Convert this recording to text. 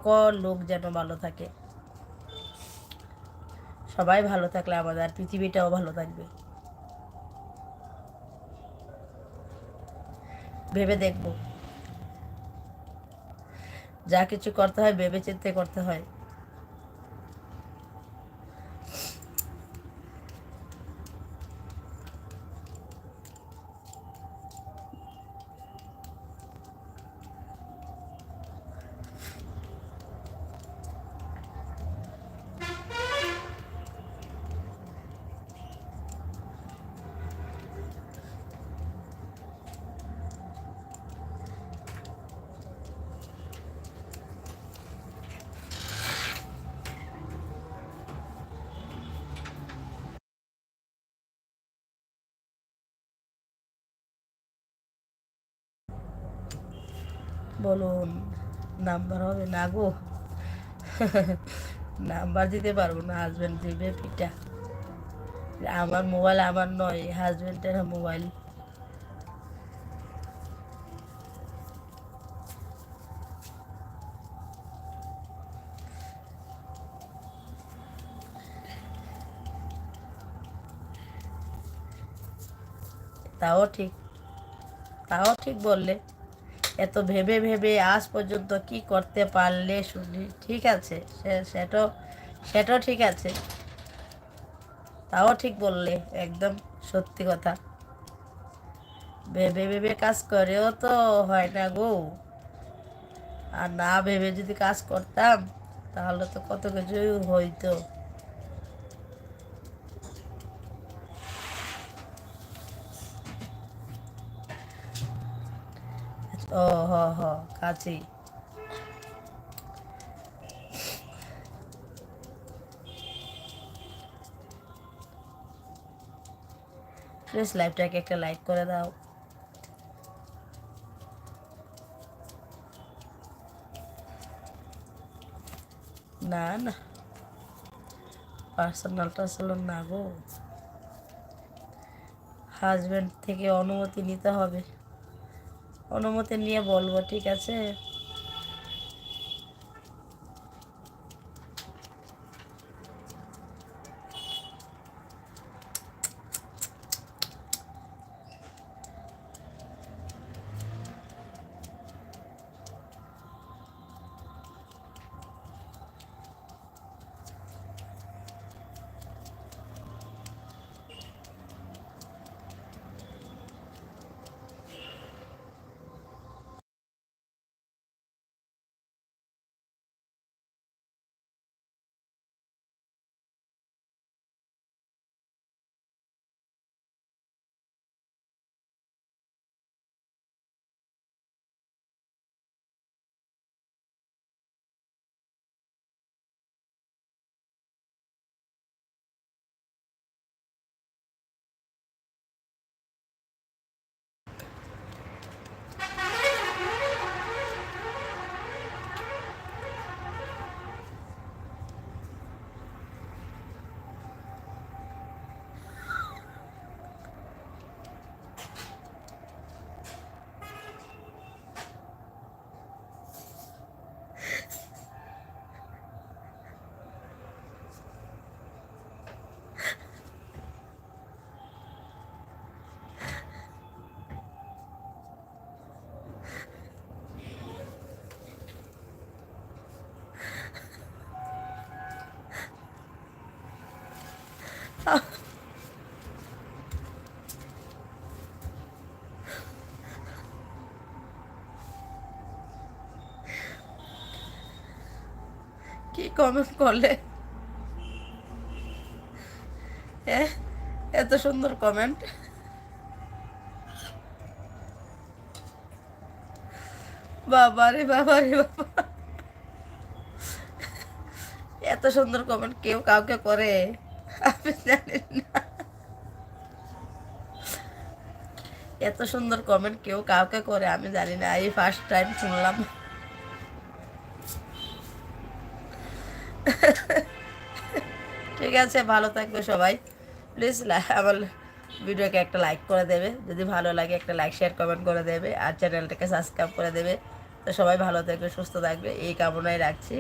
সকল লোক যেন ভালো থাকে। সবাই ভালো থাকলে আমাদের পৃথিবীটাও ভালো থাকবে। ভেবে দেখব, যা কিছু করতে হয় ভেবে চিন্তে করতে হয়। বলুন, নাম্বার হবে না গো? নাম্বার দিতে পারবো না, হাজবেন্ড দিবে পিঠা। আমার মোবাইল আমার নয়, হাজবেন্ডের মোবাইল। তাও ঠিক, তাও ঠিক বললে। এত ভেবে ভেবে আজ পর্যন্ত কি করতে পারলে শুনি। ঠিক আছে, সেটাও সেটাও ঠিক আছে। তাও ঠিক বললে, একদম সত্যি কথা। ভেবে ভেবে কাজ করেও তো হয় না গো। আর না ভেবে যদি কাজ করতাম তাহলে তো কত কিছুই হইতো। ও হ হ, কাছেই। প্লিজ লাইভটাকে একটা লাইক করে দাও। না না, পার্সোনাল টার্সোনাল না গো। হাজবেন্ড থেকে অনুমতি নিতে হবে, অনুমতি নিয়ে বলবো, ঠিক আছে? কি কমেন্ট করলে? এত সুন্দর কমেন্ট। বাবারে বাবারে বাবা, এত সুন্দর কমেন্ট কেউ কাউকে করে? আমি জানি না, এত সুন্দর কমেন্ট কেউ কাউকে করে আমি জানি না, এই ফার্স্ট টাইম শুনলাম। ঠিক আছে, ভালো থাকবে সবাই। প্লিজ আমার ভিডিওকে একটা লাইক করে দেবে, যদি ভালো লাগে একটা লাইক শেয়ার কমেন্ট করে দেবে, আর চ্যানেলটাকে সাবস্ক্রাইব করে দেবে। তো সবাই ভালো থাকবে, সুস্থ থাকবে, এই কামনায় রাখছি।